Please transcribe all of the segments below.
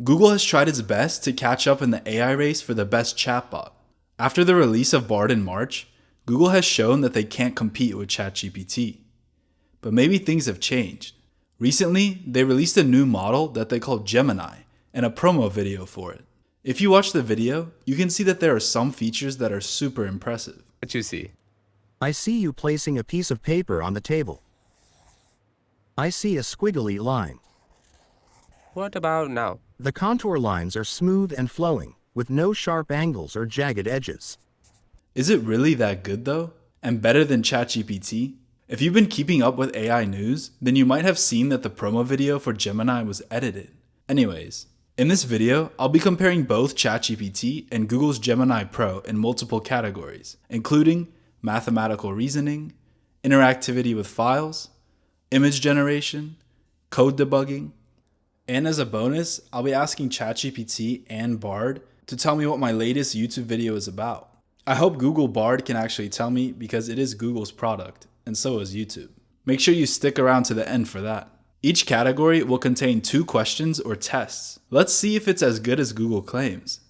Google has tried its best to catch up in the AI race for the best chatbot. After the release of Bard in March, Google has shown that they can't compete with ChatGPT. But maybe things have changed. Recently, they released a new model that they call Gemini and a promo video for it. If you watch the video, you can see that there are some features that are super impressive. What you see? I see you placing a piece of paper on the table. I see a squiggly line. What about now? The contour lines are smooth and flowing, with no sharp angles or jagged edges. Is it really that good though? And better than ChatGPT? If you've been keeping up with AI news, then you might have seen that the promo video for Gemini was edited. Anyways, in this video, I'll be comparing both ChatGPT and Google's Gemini Pro in multiple categories, including mathematical reasoning, interactivity with files, image generation, code debugging, and as a bonus, I'll be asking ChatGPT and Bard to tell me what my latest YouTube video is about. I hope Google Bard can actually tell me because it is Google's product, and so is YouTube. Make sure you stick around to the end for that. Each category will contain 2 questions or tests. Let's see if it's as good as Google claims.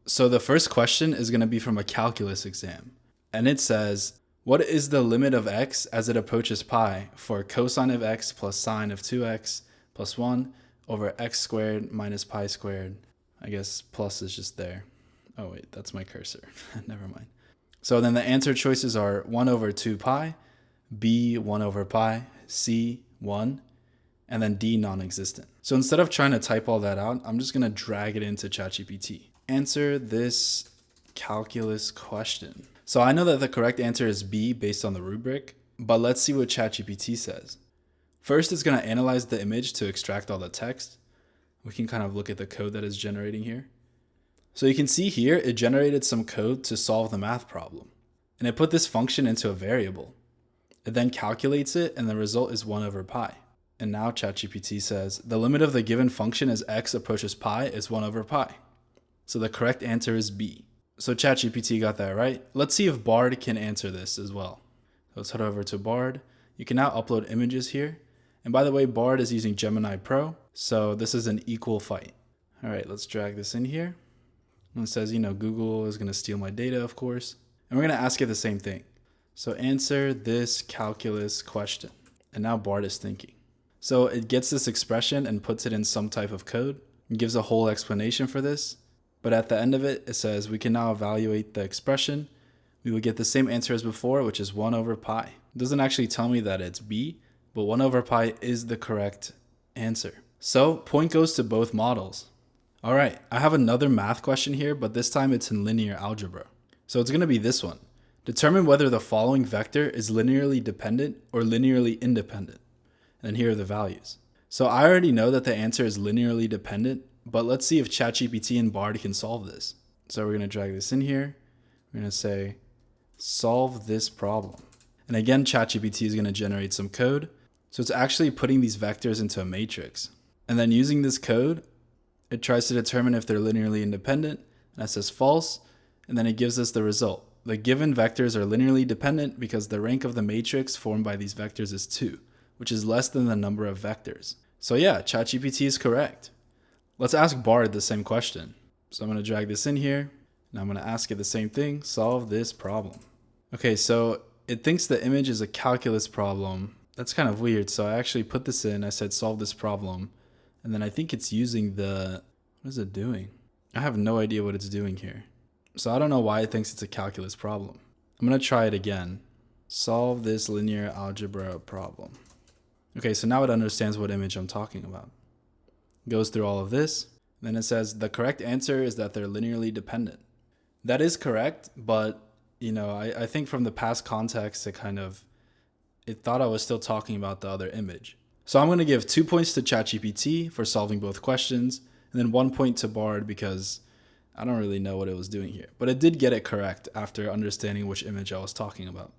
So the first question is going to be from a calculus exam, and it says, what is the limit of x as it approaches pi for cosine of x plus sine of 2x plus 1 over x squared minus pi squared? I guess plus is just there. Oh wait, that's my cursor. Never mind. So then the answer choices are 1 over 2 pi, b 1 over pi, c 1, and then d non-existent. So instead of trying to type all that out, I'm just going to drag it into ChatGPT. Answer this calculus question. So I know that the correct answer is B based on the rubric, but let's see what ChatGPT says. First, it's going to analyze the image to extract all the text. We can kind of look at the code that it's generating here. So you can see here, it generated some code to solve the math problem. And it put this function into a variable. It then calculates it, and the result is 1 over pi. And now ChatGPT says, the limit of the given function as x approaches pi is 1 over pi. So the correct answer is B. So ChatGPT got that right. Let's see if Bard can answer this as well. So let's head over to Bard. You can now upload images here. And by the way, Bard is using Gemini Pro, so this is an equal fight. All right, let's drag this in here. And it says, Google is going to steal my data, of course. And we're going to ask it the same thing. So answer this calculus question. And now Bard is thinking. So it gets this expression and puts it in some type of code and gives a whole explanation for this. But at the end of it, it says we can now evaluate the expression. We would get the same answer as before, which is 1 over pi. It doesn't actually tell me that it's B, but 1 over pi is the correct answer. So point goes to both models. All right, I have another math question here, but this time it's in linear algebra. So it's going to be this one. Determine whether the following vector is linearly dependent or linearly independent. And then here are the values. So I already know that the answer is linearly dependent, but let's see if ChatGPT and Bard can solve this. So we're going to drag this in here. We're going to say, solve this problem. And again, ChatGPT is going to generate some code. So it's actually putting these vectors into a matrix. And then using this code, it tries to determine if they're linearly independent. And that says false. And then it gives us the result. The given vectors are linearly dependent because the rank of the matrix formed by these vectors is 2, which is less than the number of vectors. So yeah, ChatGPT is correct. Let's ask Bard the same question. So I'm going to drag this in here, and I'm going to ask it the same thing, solve this problem. Okay, so it thinks the image is a calculus problem. That's kind of weird. So I actually put this in, I said solve this problem, and then I think it's using what is it doing? I have no idea what it's doing here. So I don't know why it thinks it's a calculus problem. I'm going to try it again. Solve this linear algebra problem. Okay, so now it understands what image I'm talking about. Goes through all of this. Then it says the correct answer is that they're linearly dependent. That is correct, but I think from the past context, it thought I was still talking about the other image. So I'm going to give 2 points to ChatGPT for solving both questions, and then 1 point to Bard because I don't really know what it was doing here. But it did get it correct after understanding which image I was talking about.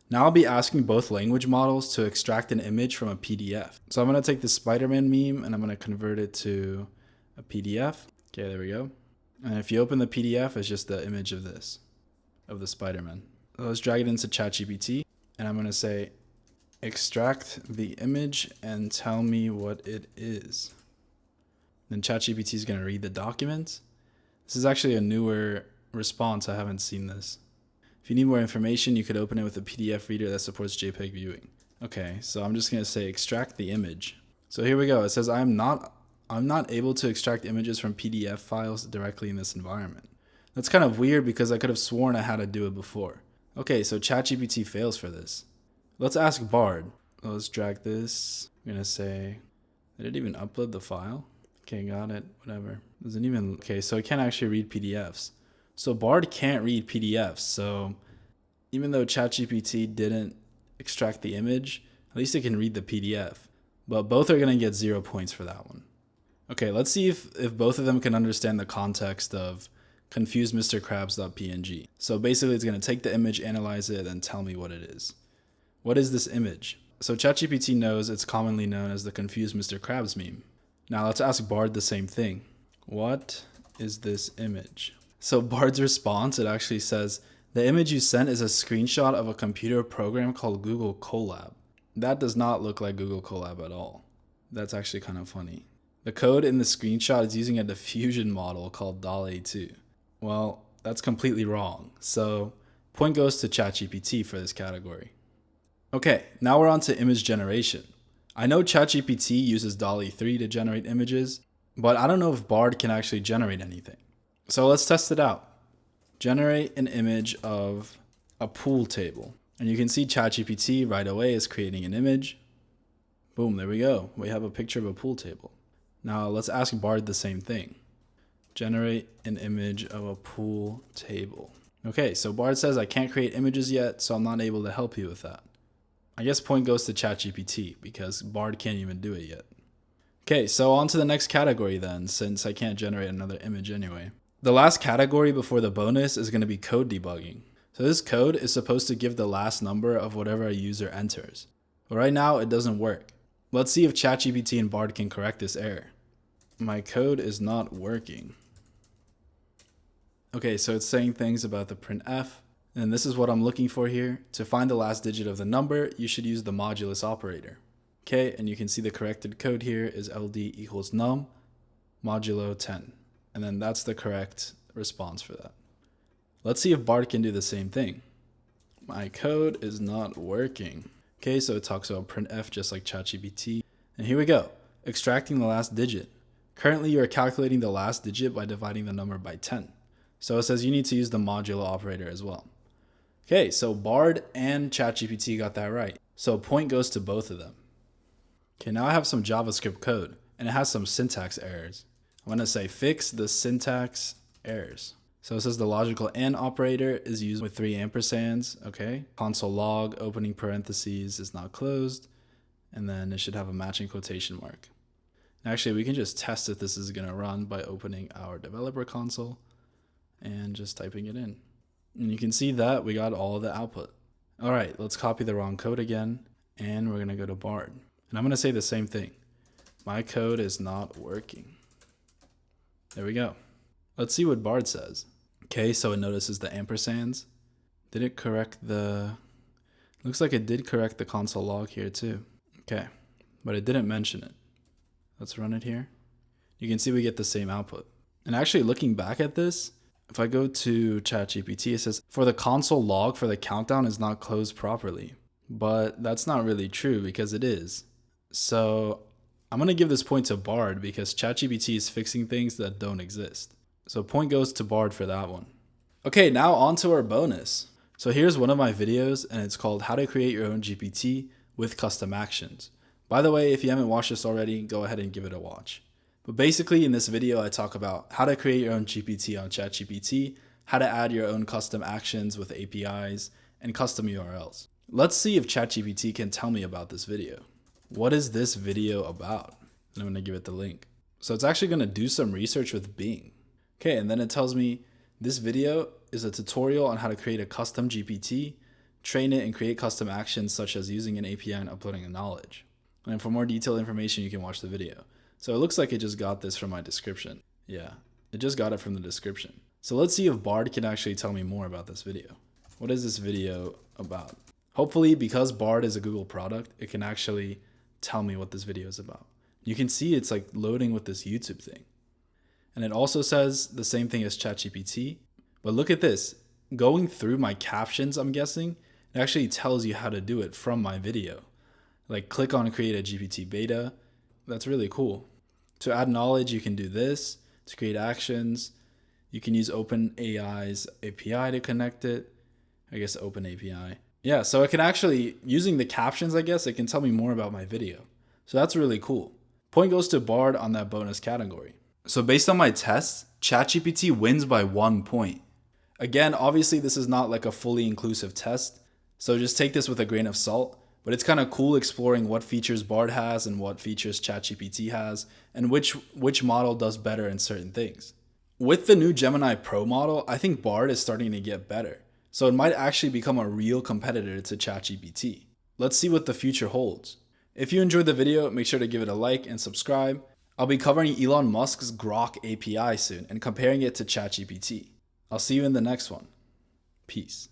Now I'll be asking both language models to extract an image from a PDF. So I'm going to take the Spider-Man meme and I'm going to convert it to a PDF. Okay, there we go. And if you open the PDF, it's just the image of the Spider-Man. So let's drag it into ChatGPT and I'm going to say, extract the image and tell me what it is. Then ChatGPT is going to read the documents. This is actually a newer response. I haven't seen this. If you need more information, you could open it with a PDF reader that supports JPEG viewing. Okay, so I'm just going to say extract the image. So here we go. It says I'm not able to extract images from PDF files directly in this environment. That's kind of weird because I could have sworn I had to do it before. Okay, so ChatGPT fails for this. Let's ask Bard. Let's drag this. I'm going to say, did it even upload the file? Okay, got it. Whatever. Doesn't even, okay, so it can't actually read PDFs. So Bard can't read PDFs. So even though ChatGPT didn't extract the image, at least it can read the PDF. But both are going to get 0 points for that one. Okay, let's see if both of them can understand the context of confusemrkrabs.png. So basically it's going to take the image, analyze it, and tell me what it is. What is this image? So ChatGPT knows it's commonly known as the Confused Mr. Krabs meme. Now let's ask Bard the same thing. What is this image? So Bard's response, it actually says, the image you sent is a screenshot of a computer program called Google Colab. That does not look like Google Colab at all. That's actually kind of funny. The code in the screenshot is using a diffusion model called DALL-E 2. Well, that's completely wrong. So point goes to ChatGPT for this category. Okay, now we're on to image generation. I know ChatGPT uses DALL-E 3 to generate images, but I don't know if Bard can actually generate anything. So let's test it out. Generate an image of a pool table. And you can see ChatGPT right away is creating an image. Boom, there we go. We have a picture of a pool table. Now let's ask Bard the same thing. Generate an image of a pool table. Okay, so Bard says I can't create images yet, so I'm not able to help you with that. I guess point goes to ChatGPT because Bard can't even do it yet. Okay, so on to the next category then, since I can't generate another image anyway. The last category before the bonus is going to be code debugging. So this code is supposed to give the last number of whatever a user enters. But right now it doesn't work. Let's see if ChatGPT and Bard can correct this error. My code is not working. Okay, so it's saying things about the printf. And this is what I'm looking for here. To find the last digit of the number, you should use the modulus operator. Okay, and you can see the corrected code here is LD equals num modulo 10. And then that's the correct response for that. Let's see if Bard can do the same thing. My code is not working. Okay, so it talks about printf just like ChatGPT. And here we go, extracting the last digit. Currently, you are calculating the last digit by dividing the number by 10. So it says you need to use the modulo operator as well. Okay, so Bard and ChatGPT got that right. So point goes to both of them. Okay, now I have some JavaScript code, and it has some syntax errors. I'm going to say fix the syntax errors. So it says the logical AND operator is used with 3 ampersands, okay? Console log, opening parentheses is not closed, and then it should have a matching quotation mark. Actually, we can just test if this is going to run by opening our developer console and just typing it in. And you can see that we got all the output. All right, let's copy the wrong code again, and we're going to go to Bard. And I'm going to say the same thing. My code is not working. There we go. Let's see what Bard says. Okay, so it notices the ampersands. Did it correct the... Looks like it did correct the console log here too. Okay, but it didn't mention it. Let's run it here. You can see we get the same output. And actually looking back at this, if I go to ChatGPT, it says, for the console log for the countdown is not closed properly. But that's not really true because it is. So I'm going to give this point to Bard because ChatGPT is fixing things that don't exist. So point goes to Bard for that one. Okay, now on to our bonus. So here's one of my videos and it's called How to Create Your Own GPT with Custom Actions. By the way, if you haven't watched this already, go ahead and give it a watch. But basically in this video, I talk about how to create your own GPT on ChatGPT, how to add your own custom actions with APIs, and custom URLs. Let's see if ChatGPT can tell me about this video. What is this video about? And I'm going to give it the link. So it's actually going to do some research with Bing. Okay, and then it tells me this video is a tutorial on how to create a custom GPT, train it, and create custom actions such as using an API and uploading a knowledge. And for more detailed information, you can watch the video. So it looks like it just got this from my description. Yeah, it just got it from the description. So let's see if Bard can actually tell me more about this video. What is this video about? Hopefully, because Bard is a Google product, it can actually tell me what this video is about. You can see it's like loading with this YouTube thing. And it also says the same thing as ChatGPT. But look at this. Going through my captions, I'm guessing, it actually tells you how to do it from my video. Like click on create a GPT beta. That's really cool. To add knowledge, you can do this. To create actions, you can use OpenAI's API to connect it. I guess OpenAPI. Yeah, so it can actually, using the captions, I guess, it can tell me more about my video. So that's really cool. Point goes to Bard on that bonus category. So based on my tests, ChatGPT wins by 1 point. Again, obviously this is not like a fully inclusive test, so just take this with a grain of salt, but it's kind of cool exploring what features Bard has and what features ChatGPT has, and which model does better in certain things. With the new Gemini Pro model, I think Bard is starting to get better, so it might actually become a real competitor to ChatGPT. Let's see what the future holds. If you enjoyed the video, make sure to give it a like and subscribe. I'll be covering Elon Musk's Grok API soon and comparing it to ChatGPT. I'll see you in the next one. Peace.